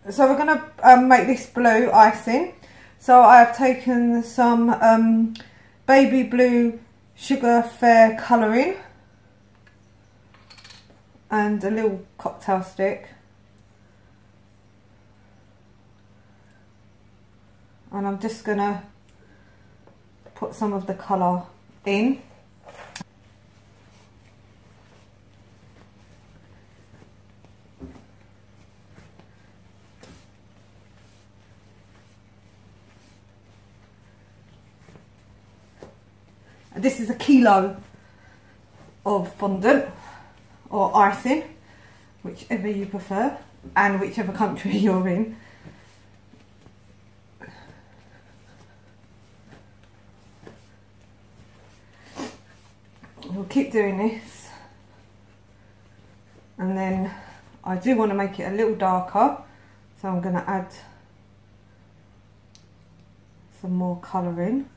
So we're going to make this blue icing. So I've taken some baby blue Sugar Fair colouring and a little cocktail stick, and I'm just going to put some of the colour in. This is a kilo of fondant or icing, whichever you prefer and whichever country you're in. We'll keep doing this, and then I do want to make it a little darker, so I'm going to add some more colour in.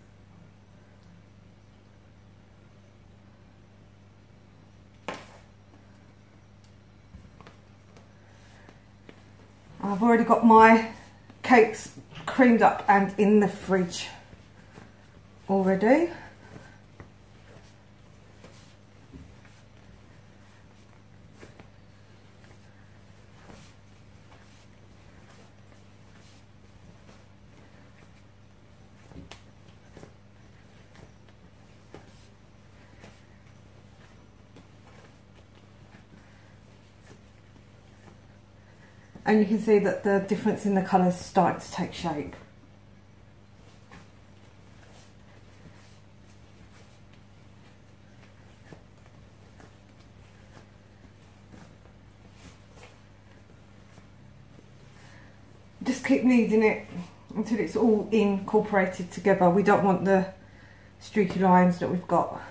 I've already got my cakes creamed up and in the fridge already. And you can see that the difference in the colours starting to take shape. Just keep kneading it until it's all incorporated together. We don't want the streaky lines that we've got.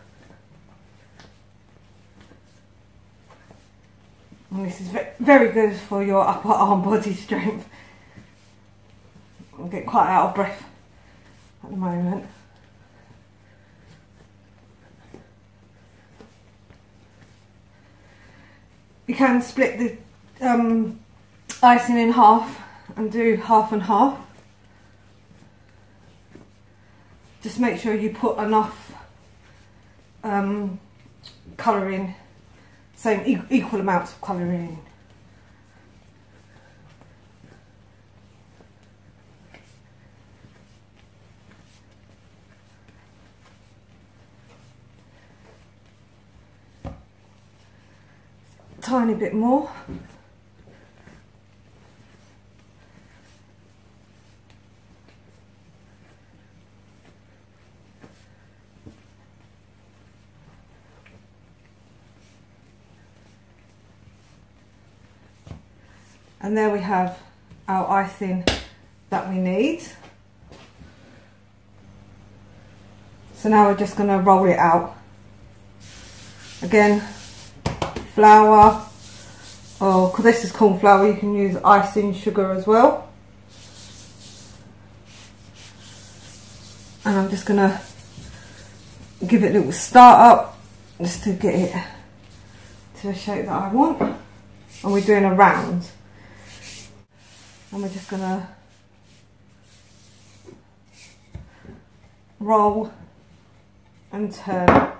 And this is very good for your upper arm body strength. I'm getting quite out of breath at the moment. You can split the icing in half and do half and half. Just make sure you put enough colour in. Same equal amounts of colour in. Tiny bit more. And there we have our icing that we need. So now we're just going to roll it out. Again, flour, or because this is corn flour, you can use icing sugar as well. And I'm just going to give it a little start up just to get it to the shape that I want. And we're doing a round. And we're just going to roll and turn.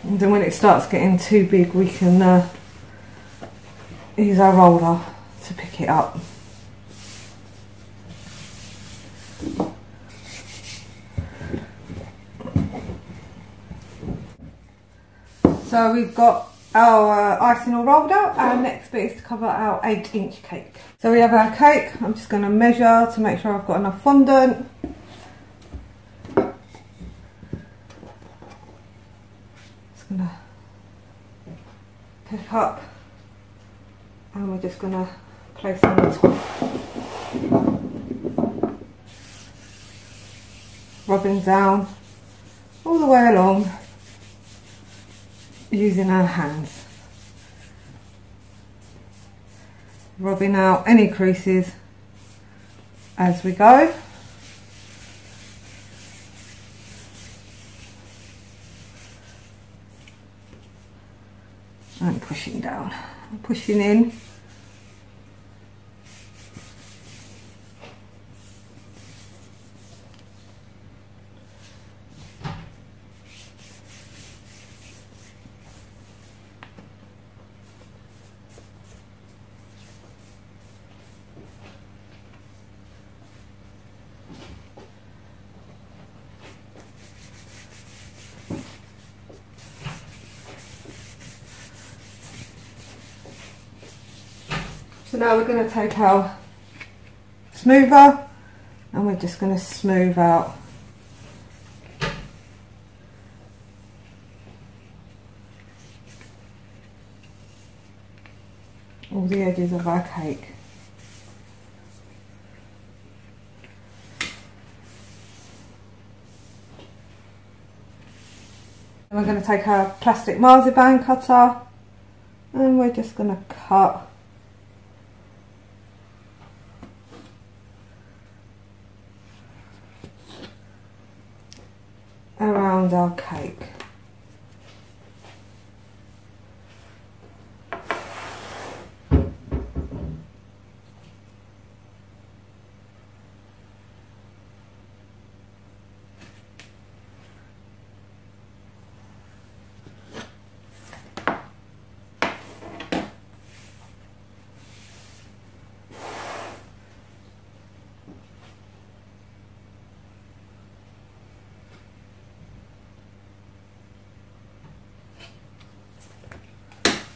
And then when it starts getting too big, we can use our roller to pick it up. So we've got our icing all rolled out, and next bit is to cover our 8-inch cake. So we have our cake. I'm just going to measure to make sure I've got enough fondant. Just going to pick up, and we're just going to place on the top. Rubbing down all the way along, using our hands, rubbing out any creases as we go. and pushing down, pushing in. So now we're going to take our smoother and we're just going to smooth out all the edges of our cake. And we're going to take our plastic marzipan cutter and we're just going to cut around our cake.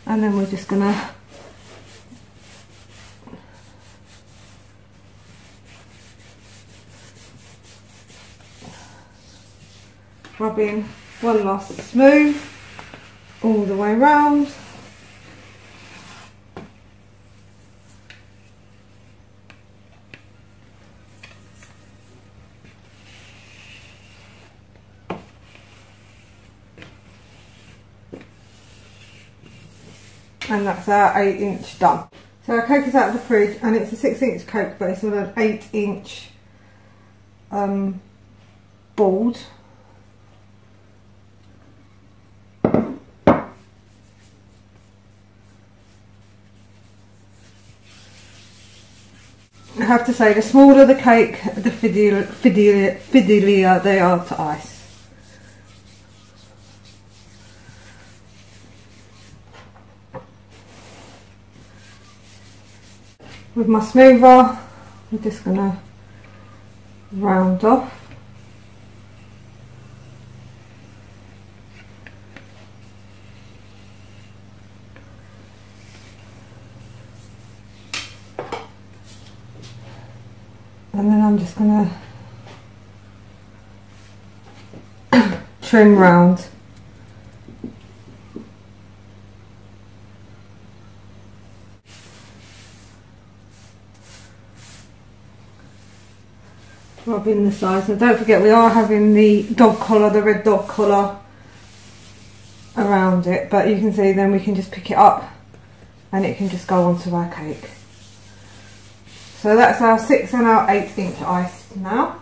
And then we're just gonna rub in one last smooth all the way round. And that's our 8-inch done. So our cake is out of the fridge and it's a 6-inch cake, but it's on an 8-inch board. I have to say, the smaller the cake, the fiddlier they are to ice. With my smoother, I'm just going to round off. And then I'm just going to trim round. Rubbing the sides, and don't forget we are having the dog collar, the red dog collar around it, but you can see then we can just pick it up and it can just go onto our cake. So that's our 6 and our 8-inch ice now.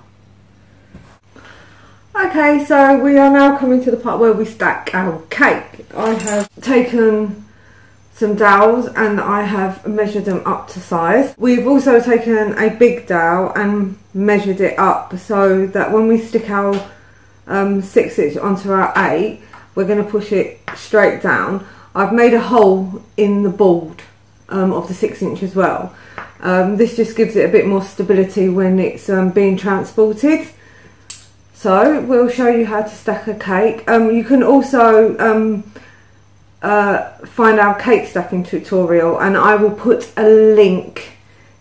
Okay, so we are now coming to the part where we stack our cake. I have taken some dowels and I have measured them up to size. We've also taken a big dowel and measured it up so that when we stick our 6-inch onto our 8, we're going to push it straight down. I've made a hole in the board of the 6-inch as well. This just gives it a bit more stability when it's being transported. So we'll show you how to stack a cake. You can also find our cake stacking tutorial, and I will put a link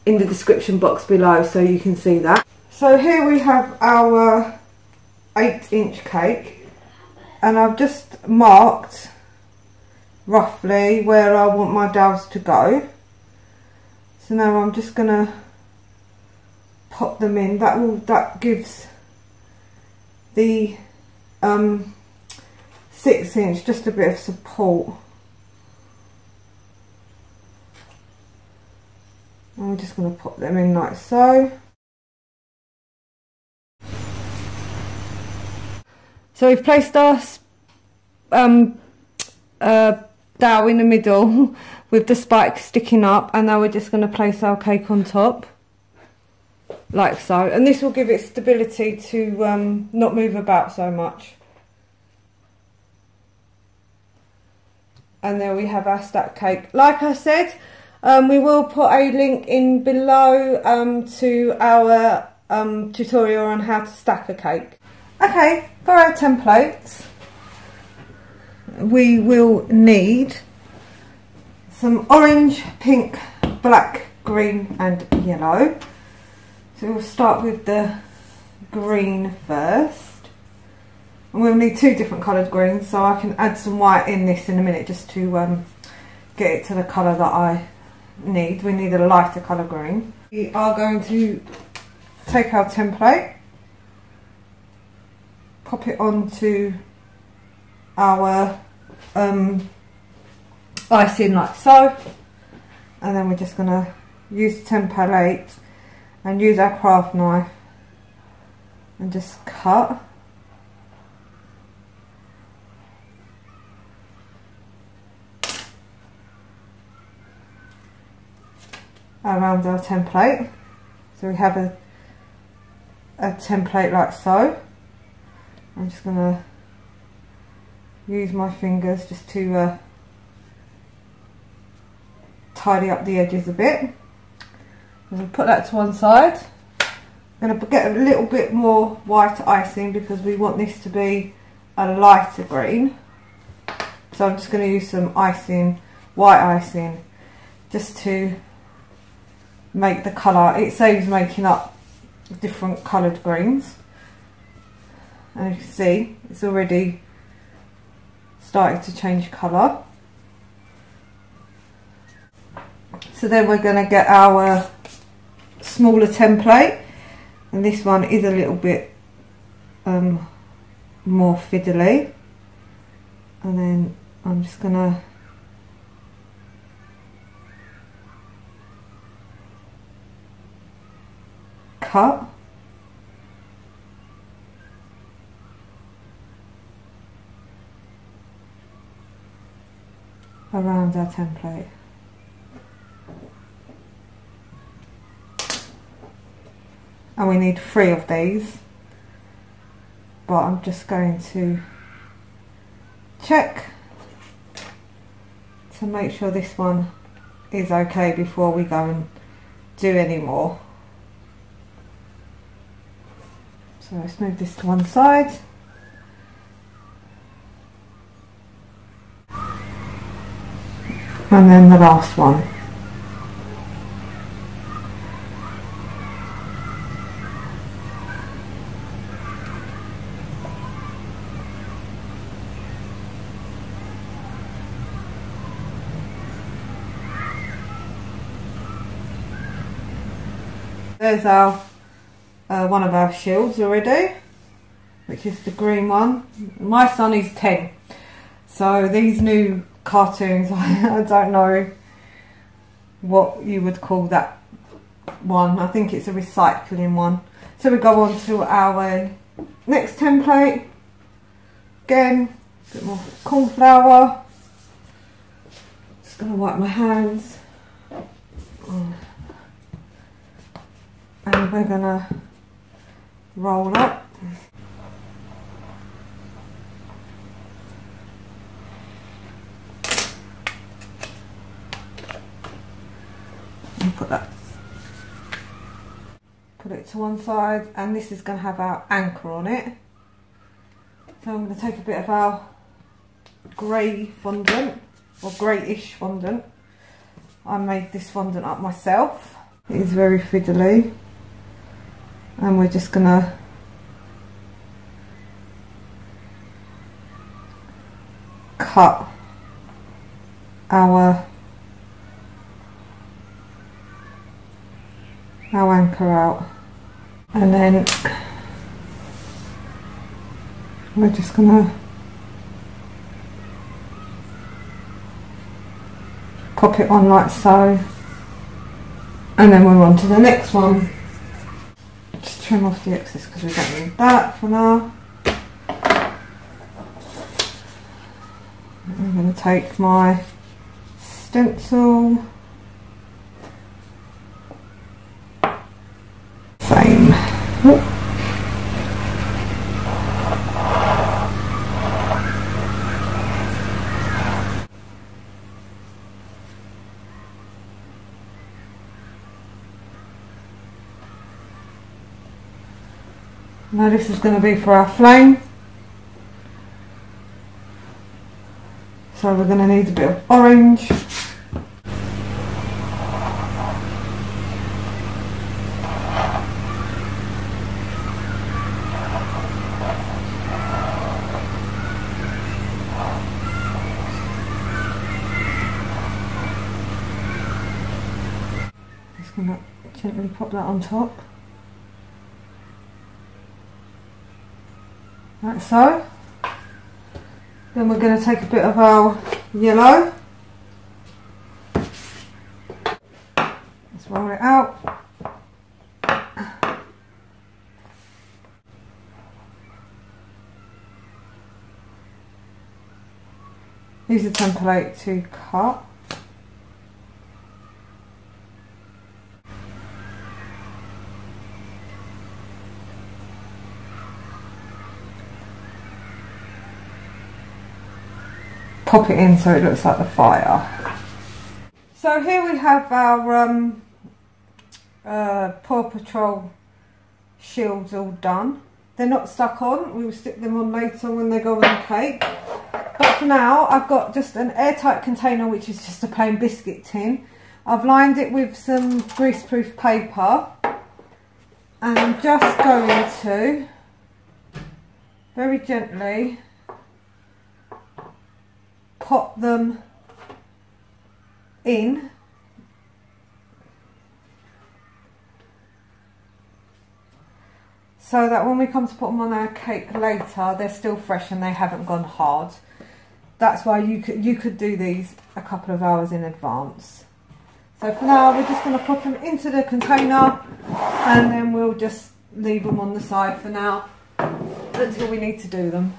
in the description box below so you can see that. So here we have our 8-inch cake, and I've just marked roughly where I want my dowels to go. So now I'm just gonna pop them in. That gives the 6-inch just a bit of support. And we're just going to pop them in like so. So we've placed our dowel in the middle with the spike sticking up, and now we're just going to place our cake on top like so, and this will give it stability to not move about so much. And there we have our stacked cake. Like I said, we will put a link in below to our tutorial on how to stack a cake. Okay, for our templates we will need some orange, pink, black, green and yellow. So we'll start with the green first. And we'll need two different coloured greens, so I can add some white in this in a minute just to get it to the colour that I need. We need a lighter colour green. We are going to take our template, pop it onto our icing like so, and then we're just going to use the template and use our craft knife and just cut. Around our template, so we have a template like so. I'm just going to use my fingers just to tidy up the edges a bit. We'll put that to one side. I'm going to get a little bit more white icing because we want this to be a lighter green. So I'm just going to use some icing, white icing, just to make the colour. It saves making up different coloured greens, and you can see it's already started to change colour. So then we're going to get our smaller template, and this one is a little bit more fiddly, and then I'm just going to cut around our template. And we need 3 of these, but I'm just going to check to make sure this one is okay before we go and do any more. So let's move this to one side. And then the last one. There's our one of our shields already, which is the green one. My son is 10, so these new cartoons, I don't know what you would call that one. I think it's a recycling one. So we go on to our next template. Again, a bit more corn flour. Just gonna wipe my hands. And we're gonna roll up. And put it to one side, and this is going to have our anchor on it. So I'm going to take a bit of our grey fondant, or greyish fondant. I made this fondant up myself. It is very fiddly. And we're just going to cut our anchor out, and then we're just going to pop it on like so, and then we're on to the next one. Just trim off the excess because we don't need that for now. I'm going to take my stencil, same. Now this is going to be for our flame. So we're going to need a bit of orange. Just going to gently pop that on top. Like so. Then we're going to take a bit of our yellow. Let's roll it out. Use a template to cut. Pop it in so it looks like the fire. So here we have our Paw Patrol shields all done. They're not stuck on, we will stick them on later when they go on the cake. But for now I've got just an airtight container which is just a plain biscuit tin. I've lined it with some greaseproof paper and I'm just going to very gently pop them in so that when we come to put them on our cake later they're still fresh and they haven't gone hard. That's why you could do these a couple of hours in advance. So for now we're just going to pop them into the container and then we'll just leave them on the side for now until we need to do them.